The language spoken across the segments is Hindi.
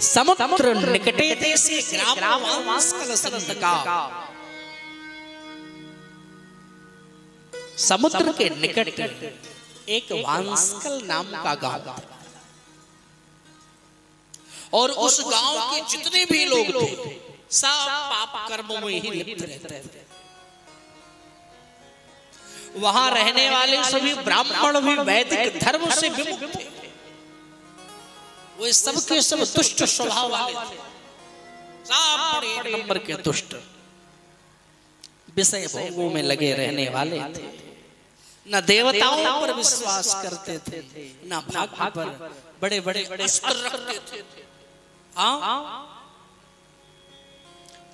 समुद्र निकटे देशे ग्राम वांस्कल संतका। समुद्र के निकट एक वांस्कल नाम का गांव था और उस गांव के जितने भी लोग थे सब पाप कर्मों में ही लिप्त रहते थे। वहां रहने वाले सभी ब्राह्मण भी वैदिक धर्म से विमुख थे। वो सब के सब दुष्ट स्वभाव वाले थे, सब एक नंबर के दुष्ट, विषय भोगों में लगे रहने वाले थे। न देवताओं पर विश्वास करते थे, न भाग्य पर बड़े बड़े अस्त्र रखते थे।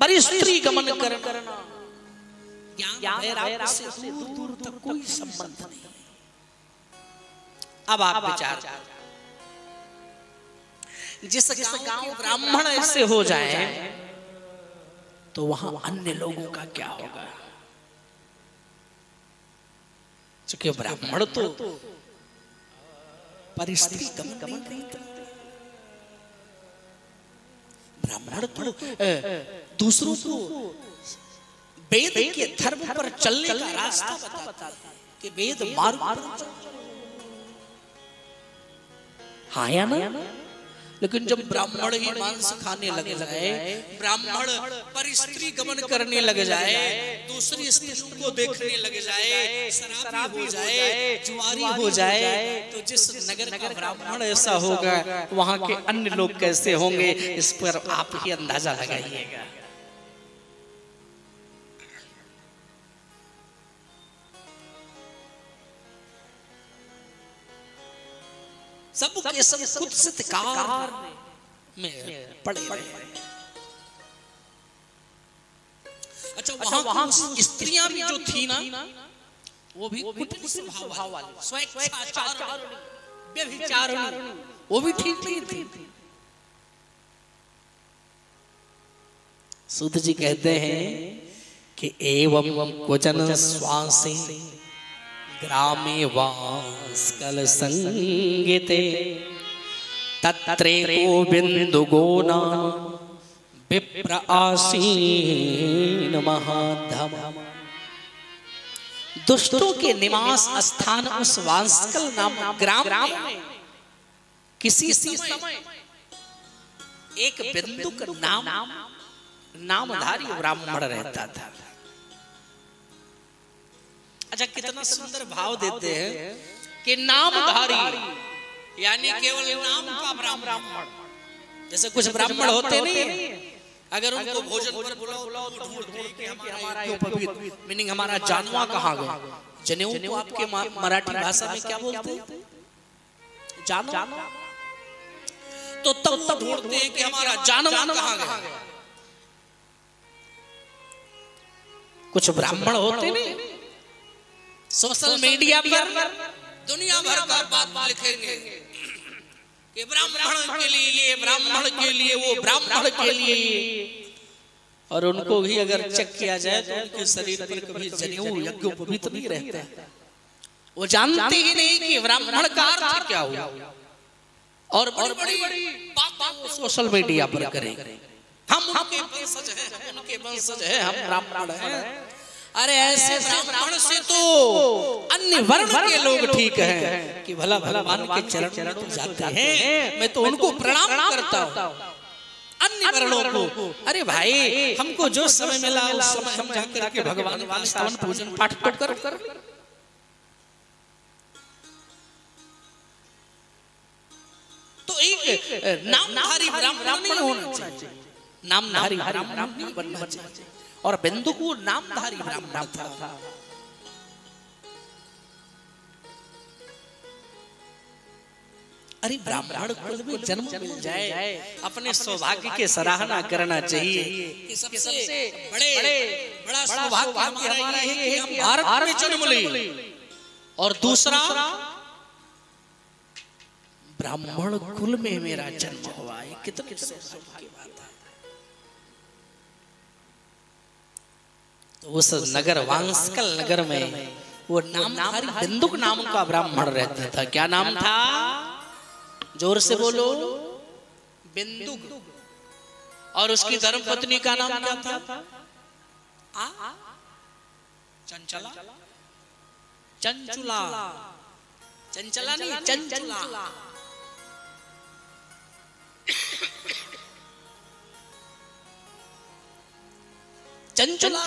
पर स्त्री गमन करना, ज्ञान वैराग्य से दूर दूर तक कोई संबंध नहीं। अब आप विचार, जिस गांव ब्राह्मण ऐसे हो जाए तो वहां अन्य लोगों का क्या होगा? क्योंकि ब्राह्मण तो परिस्थिति गमन नहीं करते, ब्राह्मण तो दूसरों को वेद के धर्म पर चलने का रास्ता बताता कि वेद मार्ग पर। हाँ या ना? लेकिन जब ब्राह्मण ही मांस खाने लग जाए, ब्राह्मण पर स्त्री गमन करने लग जाए, दूसरी स्त्रियों को देखने लग जाए, शराबी हो जाए, जुआरी हो जाए, तो जिस नगर का ब्राह्मण ऐसा होगा वहां के अन्य लोग कैसे होंगे, इस पर आप ही अंदाजा लगाइएगा। सब के सब कुत्सित कार में पड़े रहे। अच्छा, वहां स्त्रियां भी जो थी ना, वो भी कुटिल स्वभाव वाली, स्वेच्छाचारिणी, व्यभिचारिणी, वो भी ठीक नहीं थी। सूत जी कहते हैं कि एवं क्वचन स्वासी ग्रामे वांस्कल संगीते तत्रेको बिंदुगोना विप्र आसीन महाधम। दुष्टों के निवास स्थान उस वांस्कल नाम ग्राम में किसी समय एक बिंदुक नामधारी ब्राह्मण रहता था। अच्छा, कितना सुंदर भाव देते हैं कि नामधारी, यानी केवल नाम का ब्राह्मण। जैसे कुछ ब्राह्मण होते नहीं, अगर उनको भोजन पर बुलाओ तो ढूंढते हैं कि हमारा पवित्र, मीनिंग हमारा जानवा कहाँ गया। जनेऊ को आपके मराठी भाषा में क्या बोलते हैं? जानवा। तो तब ढूंढते हैं कि हमारा जानवा कहाँ गया। कुछ ब्राह्मण होते नहीं, सोशल मीडिया पर दुनिया भर का बात लिखेंगे कि ब्राह्मण के लिए ये, ब्राह्मण के लिए वो, ब्राह्मण के लिए ये। और उनको भी अगर चेक किया जाए तो उनके शरीर पर कभी जनेऊ यज्ञोपवीत नहीं रहता। वो जानते ही नहीं कि ब्राह्मण का अर्थ क्या हुआ, और बड़ी बड़ी बातें सोशल मीडिया पर करेंगे। हम उनके वंशज हैं, हम उनके वंशज हैं, हम ब्राह्मण हैं। अरे ऐसे ब्राह्मण से तो अन्य वर्ण के लोग ठीक हैं कि भला भगवान के चरण में जाते हैं, मैं तो उनको प्रणाम करता हूँ। अन्य वर्णों को, अरे भाई हमको जो समय मिला उस समय हम जाकर के भगवान का स्तवन पूजन पाठ कर। तो एक नामधारी ब्राह्मण नहीं होना चाहिए, नामधारी ब्राह्मण नहीं बनना चाहिए। और बिंदु को नामधारी ब्राह्मण था। अरे ब्राह्मण कुल में जन्म मिल जाए, अपने सौभाग्य की सराहना करना चाहिए कि सबसे बड़ा सौभाग्य हमारा है कि हम भारत में जन्म लिए, और दूसरा ब्राह्मण कुल में मेरा जन्म हुआ है। कितने सौभाग्य की बात है। तो उस नगर वांस्कल नगर में वो नामधारी बिंदुक नाम का ब्राह्मण रहता था। क्या नाम था? जोर से बोलो। बिंदुक, और उसकी धर्मपत्नी का नाम क्या था? चंचला। चंचुला, चंचला नहीं, चंचुला। चंचुला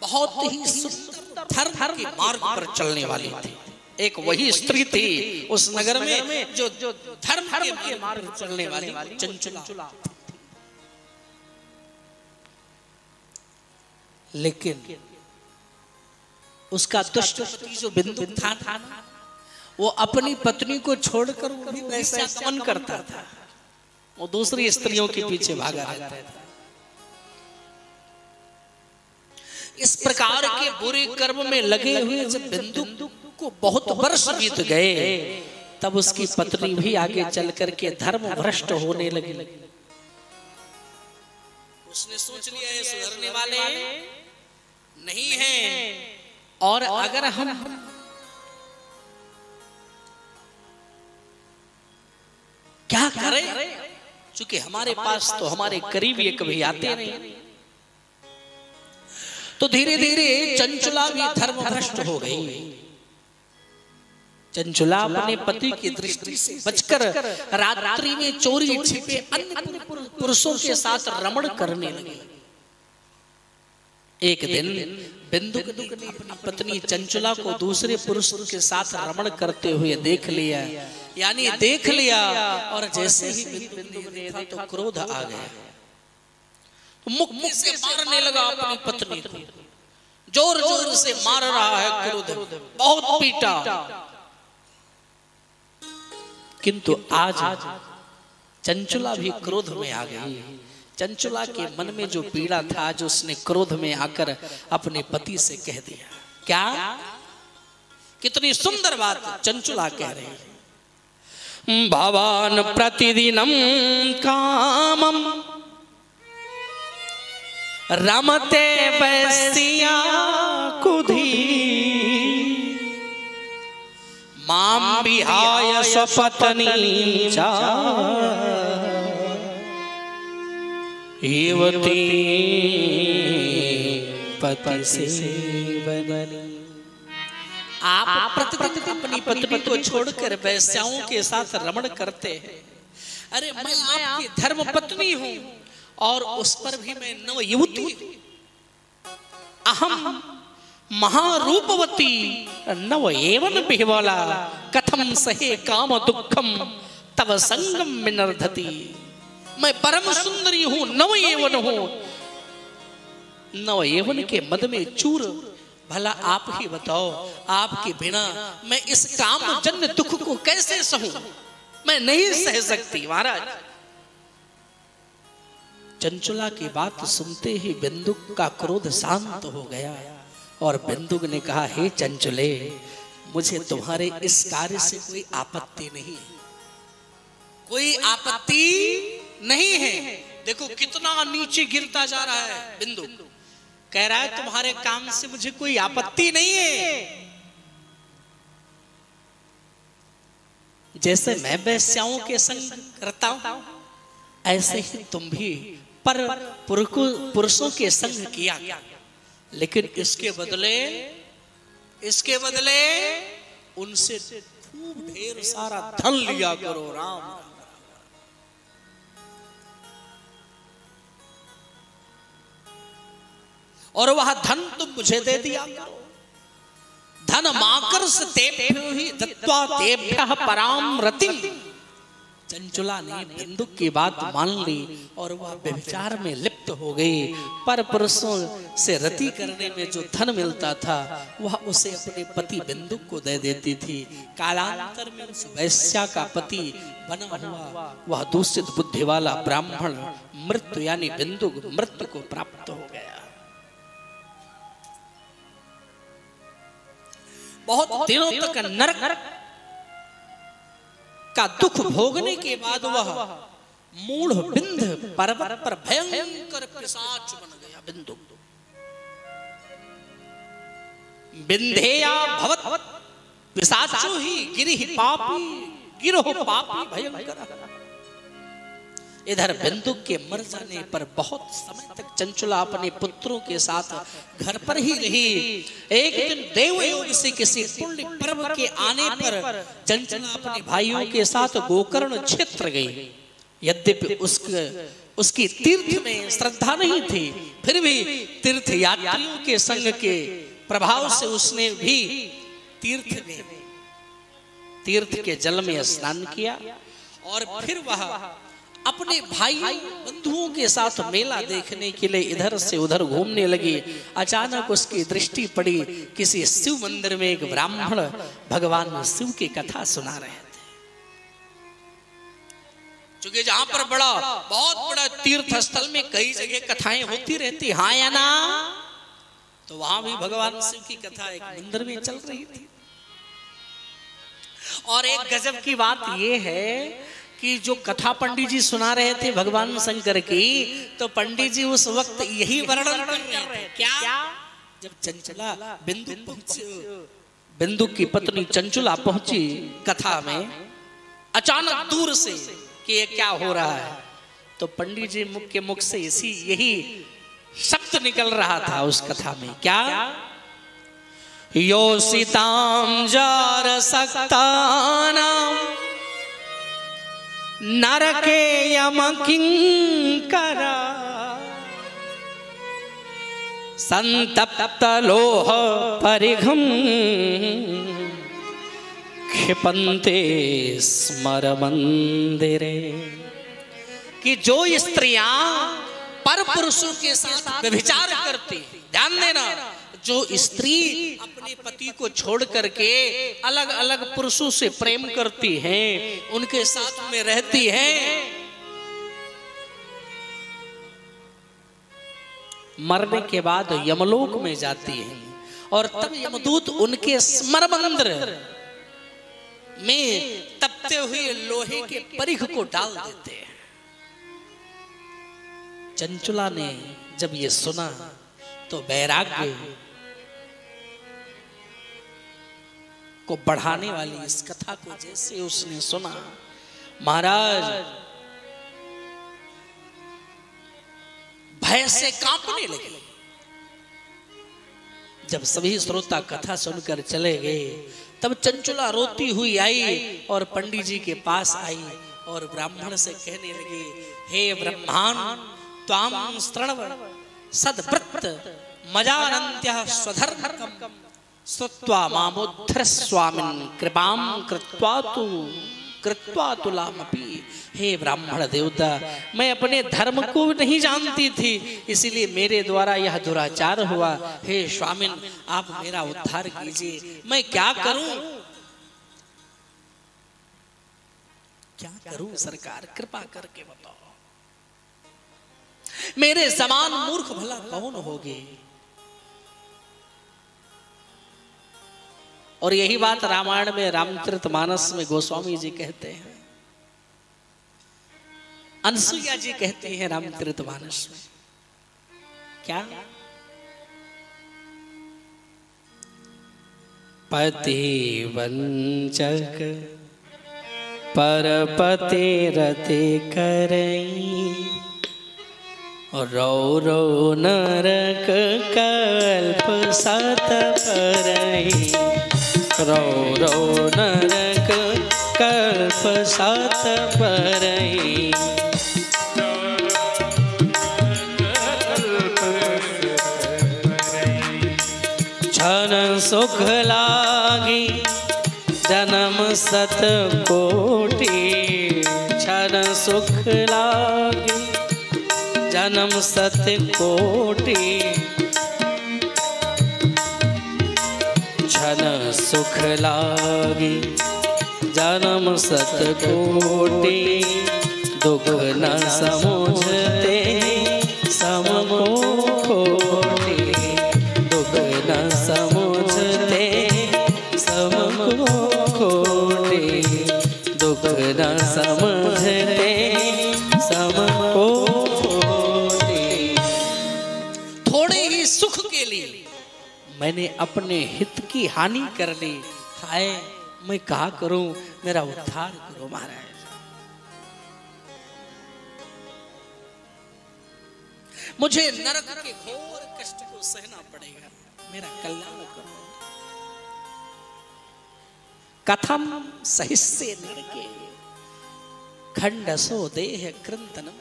बहुत ही सुंदर धर्म के मार्ग पर चलने वाली थी। एक वही स्त्री थी उस नगर में जो धर्म के मार्ग पर चलने वाली चंचुला। लेकिन उसका दुष्ट पति जो बिंदुक था वो अपनी पत्नी को छोड़कर वो भी वैसा गमन करता था। वो दूसरी स्त्रियों के पीछे भागा रहता था। इस प्रकार के बुरे कर्म में लगे हुए जब बिंदुक को बहुत वर्ष बीत गए, तब उसकी पत्नी भी आगे चल करके धर्म भ्रष्ट होने लगी। उसने सोच लिया ये सुधरने वाले नहीं हैं, और अगर हम क्या करें, चूंकि हमारे पास तो हमारे करीब ये कभी आते नहीं, तो धीरे धीरे चंचुला भी धर्म भ्रष्ट हो गई। चंचुला अपने पति की दृष्टि से बचकर रात्रि में चोरी छिपे अन्य पुरुषों के साथ रमण करने लगी। एक दिन बिंदुक ने अपनी पत्नी चंचुला को दूसरे पुरुष के साथ रमण करते हुए देख लिया, यानी देख लिया, और जैसे ही बिंदुक ने देखा तो क्रोध आ गया। मुक्की से मारने लगा अपनी पत्नी को, जोर जोर से मार रहा है, क्रोध बहुत पीटा। किंतु आज चंचुला भी क्रोध में आ गई। चंचुला के मन में जो पीड़ा था, आज उसने क्रोध में आकर अपने पति से कह दिया। क्या? कितनी सुंदर बात चंचुला कह रही है। भवान प्रतिदिनम कामम रमते वैसिया कुधी माम विहाय स्वपत्नी चा युवती पति से बदली। आप प्रतिदिन अपनी पत्नी को छोड़कर वैश्याओं के साथ रमण करते हैं। अरे मैं आपकी धर्म पत्नी हूँ, और उस पर भी मैं नव युवती, अहम महारूपवती नव एवं बिहवला कथम सहे काम दुखम तव संगम में नर्धति। मैं परम सुंदरी हूं, नव यौवन हूं, नव यौवन के मद में चूर। भला आप ही बताओ, आपके बिना मैं इस काम जन्य दुख को कैसे सहूं? मैं नहीं सह सकती महाराज। चंचुला की बात सुनते ही बिंदुक का क्रोध शांत हो गया, और बिंदुक ने कहा, हे चंचुले, मुझे तुम्हारे इस कार्य से कोई आपत्ति नहीं, कोई आपत्ति नहीं है। देखो कितना नीचे गिरता जा रहा है बिंदुक, कह रहा है तुम्हारे काम से मुझे कोई आपत्ति नहीं है। जैसे मैं वैश्याओं के संग करता हूं, ऐसे ही तुम भी पर पुरुषों के संग किया, लेकिन इसके बदले उनसे खूब ढेर सारा धन लिया करो। राम और वह धन तुम मुझे दे दिया करो। धन माकर्ष तेभ्यो ही दत्वा तेभ्यः पराम रतिम। चंचुला ने बिंदुक की बात मान ली और वह व्यभिचार में लिप्त हो गई। पर पुरुषों से रति करने में जो धन मिलता था वह उसे अपने पति बिंदुक को दे देती थी। कालांतर में उस वैश्या का पति बना हुआ वह दूषित बुद्धि वाला ब्राह्मण मृत्यु यानी बिंदुक मृत्यु को प्राप्त हो गया। बहुत दिनों तक नरक का दुख भोगने के बाद वह मूढ़ बिंध पर्वत पर भयंकर पिशाच बन गया। बिंदु बिंधेया भवत पिशाचो ही गिरिहि पापी गिरोह पापी भयंकर। इधर बिंदु के मर जाने पर बहुत समय तक चंचुला अपने पुत्रों के साथ घर पर ही रही। एक दिन देवयोग से किसी पुण्य पर्व के आने पर चंचुला अपने भाइयों के साथ गोकर्ण क्षेत्र गई। यद्यपि उसकी तीर्थ में श्रद्धा नहीं थी, फिर भी तीर्थ यात्रियों के संग के प्रभाव से उसने भी तीर्थ के जल में स्नान किया और फिर वह अपने भाइयों बंधुओं के साथ मेला देखने के लिए इधर से उधर घूमने लगी। अचानक उसकी दृष्टि पड़ी, किसी शिव मंदिर में एक ब्राह्मण भगवान शिव की कथा सुना रहे थे। क्योंकि जहां पर बहुत बड़ा तीर्थ स्थल में कई जगह कथाएं होती रहती, हाँ या ना, तो वहां भी भगवान शिव की कथा एक मंदिर में चल रही थी। और एक गजब की बात यह है कि जो कथा पंडित जी सुना रहे थे भगवान शंकर की, तो पंडित जी उस वक्त यही वर्णन कर रहे थे। क्या? जब चंचला बिंदु की पत्नी चंचुला पहुंची कथा में, अचानक दूर से कि ये क्या हो रहा है, तो पंडित जी के मुख से यही शब्द निकल रहा था उस कथा में। क्या? योषितां जार सक्तानां नरके यम किंकरा संतप्त लोह परिघम क्षिपन्ते स्मर मंदिरे। कि जो स्त्रियां पर पुरुषों के साथ व्यभिचार करती, ध्यान देना, जो स्त्री अपने पति को छोड़ करके अलग अलग पुरुषों से प्रेम करती हैं, उनके साथ में रहती हैं, मरने के बाद यमलोक में जाती हैं और तब यमदूत उनके स्मर मंदिर में तपते हुए लोहे के परिघ को डाल देते हैं। चंचुला ने जब ये सुना तो वैराग्य को बढ़ाने वाली इस कथा को जैसे उसने सुना, महाराज भय से कांपने लगे। जब सभी श्रोता कथा सुनकर चले गए, तब चंचुला रोती हुई आई और पंडित जी के पास आई और ब्राह्मण से कहने लगी, हे ब्रह्माण, त्वां स्त्रणव सद्व्रत मजानन्त्यः स्वधर्मकम् स्तुत्वा मामुद्धर स्वामिन् कृपां कृत्वा तुलामपि। हे ब्राह्मण देवता, मैं अपने धर्म को नहीं जानती थी, इसीलिए मेरे द्वारा यह दुराचार हुआ। हे स्वामिन, आप मेरा उद्धार कीजिए। मैं क्या करूं? क्या करूं सरकार, कृपा करके बताओ। मेरे समान मूर्ख भला कौन होगे? और यही बात रामायण में रामचरितमानस में गोस्वामी जी कहते हैं, अनसुईया जी कहते हैं रामचरितमानस में, क्या? पति वंचक परपति रति करई, रो रो नरक कल्प सत परई। रो रो नरक कल्प सत परई। क्षण सुख लागी जन्म सत कोटि। क्षण सुख लागी जन्म सत कोटि। क्षण सुख लागी जन्म सत कोटि। दुख न समुझते सम को खोटी। दुख न समुझते सम को खोटी। दुख न समझते सम को खोटी। थोड़े ही सुख के लिए मैंने अपने हित की हानि कर ली। हाय, मैं क्या करूं, मेरा उद्धार करो महाराज। मुझे नरक के घोर कष्ट को सहना पड़ेगा, मेरा कल्याण करो। कथम सहिष्ये नरके खंडसो देह कृंतनम।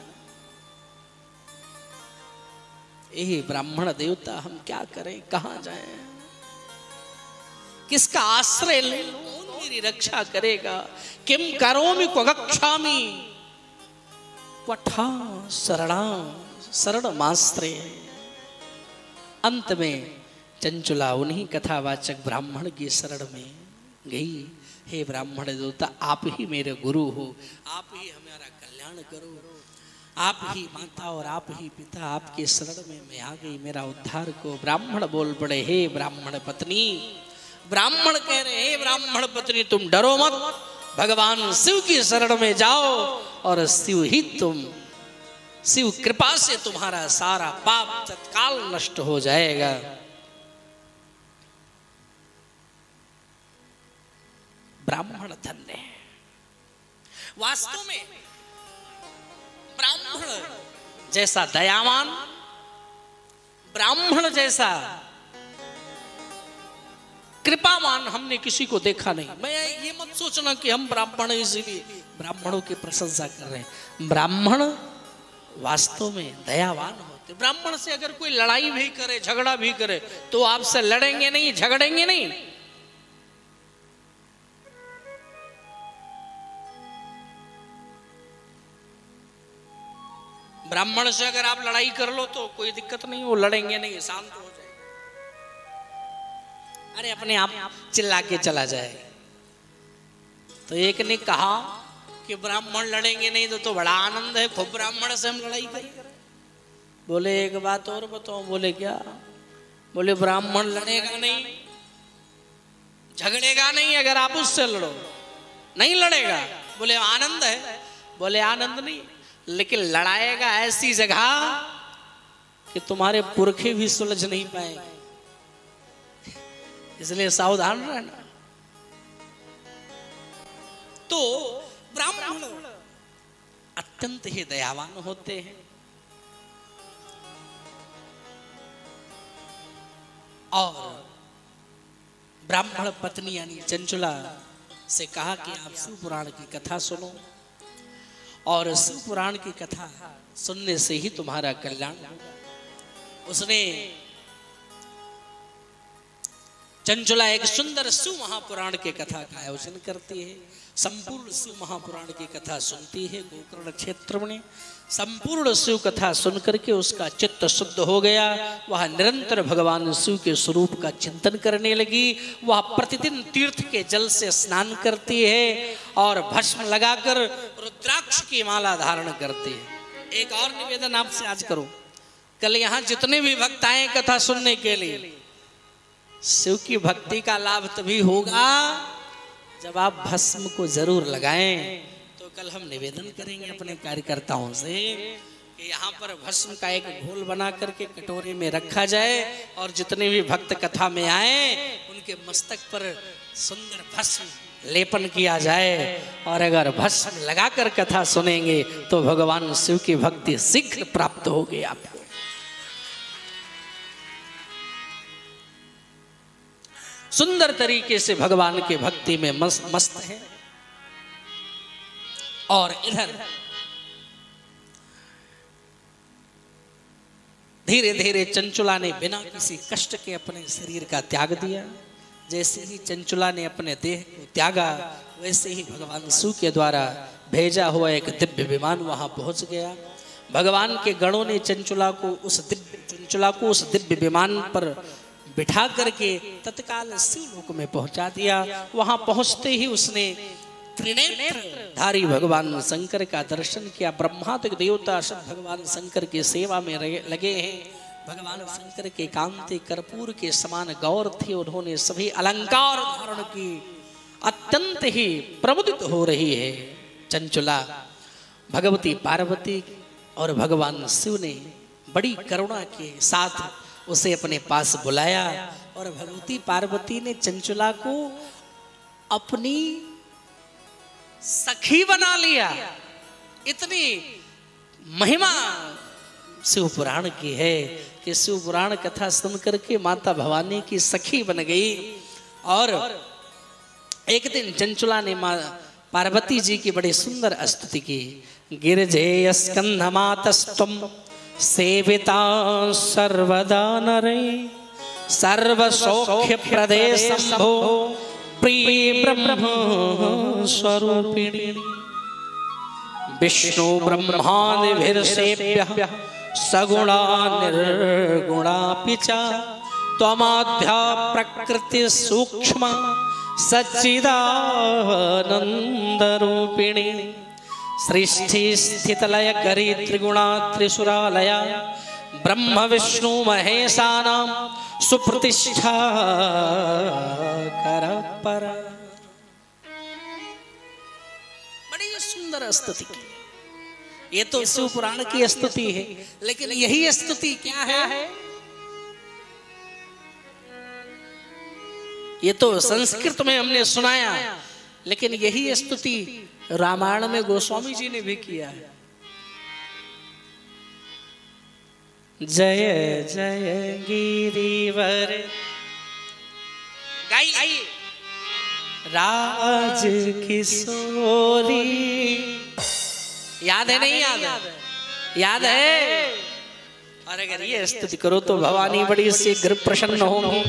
यही ब्राह्मण देवता हम क्या करें, कहां जाएं, किसका आश्रय ले, कौन मेरी रक्षा करेगा। किम करोमि क्व गच्छामि क्वठा शरणमाश्रये। अंत में चंचुला उन्हीं कथावाचक ब्राह्मण की शरण में गई। हे ब्राह्मण देवता, आप ही मेरे गुरु हो, आप ही हमारा कल्याण करो, आप ही माता और आप ही पिता, आपके शरण में मैं आ गई, मेरा उद्धार को। ब्राह्मण बोल पड़े, हे ब्राह्मण पत्नी। ब्राह्मण कह रहे, हे ब्राह्मण पत्नी तुम डरो मत, भगवान शिव की शरण में जाओ और शिव ही शिव कृपा से तुम्हारा सारा पाप तत्काल नष्ट हो जाएगा। ब्राह्मण धन्य है। वास्तव में ब्राह्मण जैसा दयावान, ब्राह्मण जैसा कृपावान हमने किसी को देखा नहीं। मैं ये मत सोचना कि हम ब्राह्मण इसीलिए ब्राह्मणों की प्रशंसा कर रहे हैं। ब्राह्मण वास्तव में दयावान होते। ब्राह्मण से अगर कोई लड़ाई भी करे, झगड़ा भी करे, तो आपसे लड़ेंगे नहीं, झगड़ेंगे नहीं। ब्राह्मण से अगर आप लड़ाई कर लो तो कोई दिक्कत नहीं, वो लड़ेंगे नहीं, शांत हो जाए, अरे अपने आप चिल्ला के चला जाए। तो एक ने कहा कि ब्राह्मण लड़ेंगे नहीं तो बड़ा आनंद है, खूब ब्राह्मण से हम लड़ाई करें। बोले एक बात और बताओ। बोले क्या? बोले ब्राह्मण लड़ेगा नहीं, झगड़ेगा नहीं अगर आप उससे लड़ो, नहीं लड़ेगा। बोले आनंद है। बोले आनंद नहीं, लेकिन लड़ाएगा ऐसी जगह कि तुम्हारे पुरखे भी सुलझ नहीं पाएंगे, इसलिए सावधान रहना। तो ब्राह्मण अत्यंत ही दयावान होते हैं और ब्राह्मण पत्नी यानी चंचुला से कहा कि आप शिव पुराण की कथा सुनो और शिव पुराण की कथा सुनने से ही तुम्हारा कल्याण होगा। उसने चंचुला एक सुंदर शिव महापुराण के कथा का आयोजन करती है, संपूर्ण शिव महापुराण की कथा सुनती है। गोकर्ण क्षेत्र में संपूर्ण शिव कथा सुनकर के उसका चित्त शुद्ध हो गया। वह निरंतर भगवान शिव के स्वरूप का चिंतन करने लगी। वह प्रतिदिन तीर्थ के जल से स्नान करती है और भस्म लगाकर रुद्राक्ष की माला धारण करती है। एक और निवेदन आपसे आज करूं, कल यहाँ जितने भी भक्त आए कथा सुनने के लिए, शिव की भक्ति का लाभ तभी होगा जब आप भस्म को जरूर लगाएं। तो कल हम निवेदन करेंगे अपने कार्यकर्ताओं से कि यहाँ पर भस्म का एक घोल बना करके कटोरे में रखा जाए और जितने भी भक्त कथा में आए उनके मस्तक पर सुंदर भस्म लेपन किया जाए। और अगर भस्म लगाकर कथा सुनेंगे तो भगवान शिव की भक्ति शीघ्र प्राप्त होगी आपको। सुंदर तरीके से भगवान के भक्ति में मस्त है। और इधर धीरे धीरे चंचुला ने बिना किसी कष्ट के अपने शरीर का त्याग दिया। जैसे ही चंचुला ने अपने देह को त्यागा, वैसे ही भगवान शिव के द्वारा भेजा हुआ एक दिव्य विमान वहां पहुंच गया। भगवान के गणों ने चंचुला को उस दिव्य विमान पर बिठा करके तत्काल शिवलोक में पहुंचा दिया। वहां पहुंचते ही उसने त्रिनेत्रधारी भगवान शंकर का दर्शन किया। ब्रह्मादि देवता सब भगवान शंकर की सेवा में लगे हैं। भगवान शंकर के कांति कर्पूर के समान गौर थे। उन्होंने सभी अलंकार धारण की अत्यंत ही प्रमुदित हो रही है चंचुला। भगवती पार्वती और भगवान शिव ने बड़ी करुणा के साथ उसे अपने पास बुलाया और भगवती पार्वती ने चंचुला को अपनी सखी बना लिया। इतनी महिमा शिव पुराण की है कि शिव पुराण कथा सुन करके माता भवानी की सखी बन गई। और एक दिन चंचुला ने माँ पार्वती जी की बड़ी सुंदर स्तुति की। गिरिजेय स्कंधमातस्त्वं सेविता सर्वदा नरे सर्व सौख्य प्रदे शंभो प्रिय ब्रह्म स्वरूपिणी विष्णु ब्रह्मादिभिर्सेव्यः सगुणा निर्गुणापि च त्वमाद्या प्रकृति सूक्ष्म सच्चिदानन्दरूपिणी सृष्टि स्थितलय करी त्रिगुणा त्रिसुरालया ब्रह्म विष्णु महेशानां सुप्रतिष्ठा कर पर। बड़ी सुंदर स्तुति की। ये तो शिव पुराण की स्तुति है, लेकिन यही स्तुति क्या है? ये तो संस्कृत में हमने सुनाया, लेकिन यही स्तुति रामायण में गोस्वामी जी ने भी किया है। जय जय गिरिवर गाइए राज किशोरी। याद है नहीं याद? याद है। और अगर ये स्तुति करो तो भवानी बड़ी शीघ्र प्रसन्न होंगी।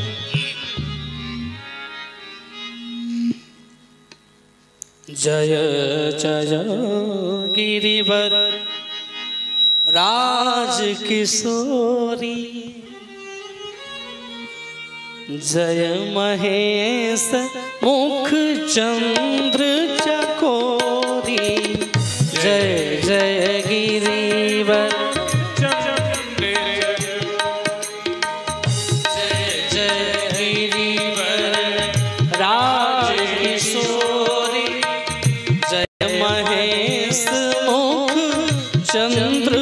जय जय गिरिवर राज किशोरी जय महेश मुख चंद्र चकोरी जय जय गिरिवर जय जय गिरिवर राज किशोरी जय महेश मुख चंद्र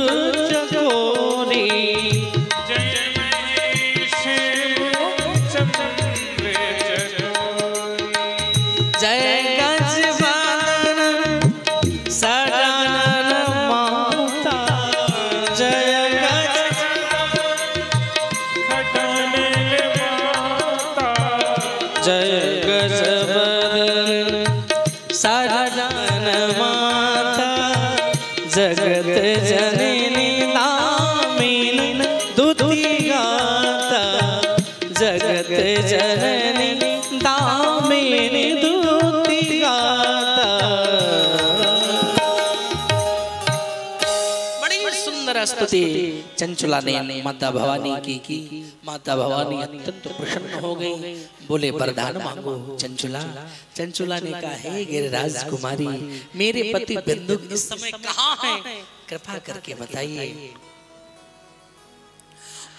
चकोरी जय महेश मुख चंद्र चकोरी जय गजवादन सदानन माता जय गजवादन सदानन माता जगत जननी दामिनी दुति गाता जगत जननी दामिनी दुति गाता। बड़ी सुंदर स्तुति चंचुला ने माता भवानी की। माता भवानी अत्यंत प्रसन्न हो गई। बोले वरदान मांगो चंचुला। चंचुला ने कहा हे गिरिराज कुमारी मेरे पति बिंदु इस समय कहाँ हैं? कृपा करके बताइए।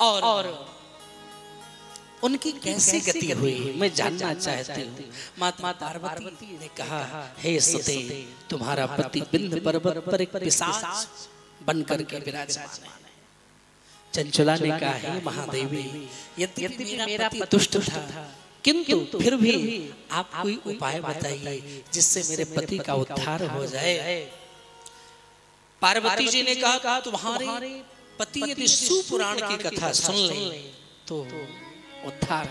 और उनकी कैसी गति हुई मैं जानना चाहती हूँ। माता पार्वती ने कहा हे सुते तुम्हारा पति बिंद पर्वत पर एक पिशाच बन करके विराजमान है। चंचुला ने कहा हे महादेवी यद्यपि मेरा पति दुष्ट था किंतु फिर भी आप कोई उपाय बताइए जिससे मेरे पति का उद्धार हो जाए। पार्वती जी ने कहा तुम्हारे पति यदि सुपुराण की कथा सुन ले तो उद्धार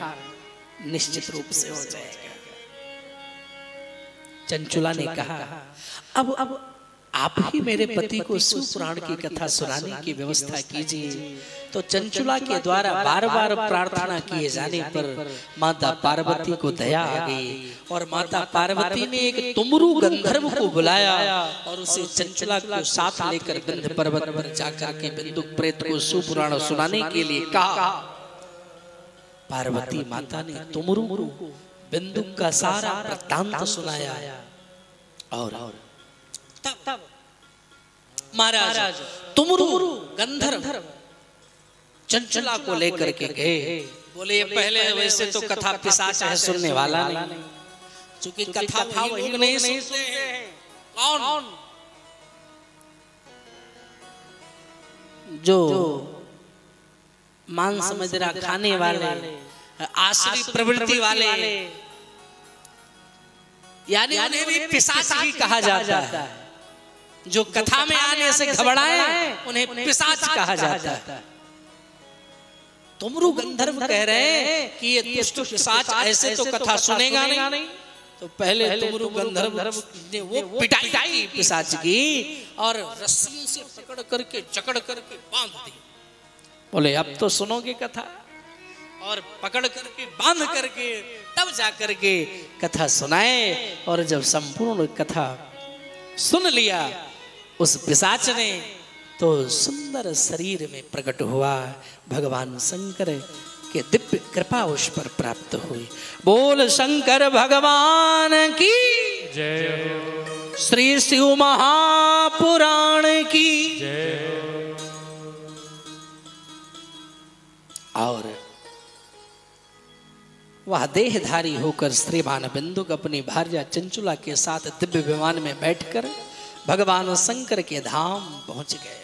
निश्चित रूप से हो जाएगा। चंचुला ने कहा अब आप ही मेरे पति को सुपुराण की कथा सुनाने की व्यवस्था कीजिए। तो चंचुला के द्वारा बार बार प्रार्थना किए जाने पर माता पार्वती को दया आ गई और माता पार्वती ने एक तुमरू गंधर्व को बुलाया और उसे चंचुला को साथ लेकर विंध्य पर्वत पर जाकर के बिंदुक प्रेत को सुपुराण सुनाने के लिए कहा। पार्वती माता ने तुमरू को बिंदुक का सारा वृत्तांत सुनाया और तब महाराज तुमरू गंधर्व चंचुला को लेकर के गए। बोले पहले वैसे तो कथा पिशाच है सुनने वाला नहीं, क्योंकि कथा था वही नहीं सुनते हैं। कौन? जो मांस मदिरा खाने वाले आसुरी प्रवृत्ति वाले यानी उन्हें भी पिशाच ही कहा जाता है। जो कथा में आने से घबराए उन्हें पिशाच कहा जाता है। तुमरु गंधर्व कह रहे हैं कि ये दुष्ट पिशाच ऐसे तो कथा सुनेगा नहीं। तो पहले तुमरु गंधर्व ने वो पिटाई पिशाच की और रस्सियों से पकड़ करके जकड़ करके बांध दी। बोले अब तो सुनोगे कथा, और पकड़ करके बांध करके तब जा करके कथा सुनाए। और जब संपूर्ण कथा सुन लिया उस पिशाच ने, तो सुंदर शरीर में प्रकट हुआ भगवान शंकर के दिव्य कृपा उस पर प्राप्त हुई। बोल शंकर भगवान की जय, श्री शिव महापुराण की जय। और वह देहधारी होकर श्रीमान बिंदुक अपनी भार्या चंचुला के साथ दिव्य विमान में बैठकर भगवान शंकर के धाम पहुंच गए।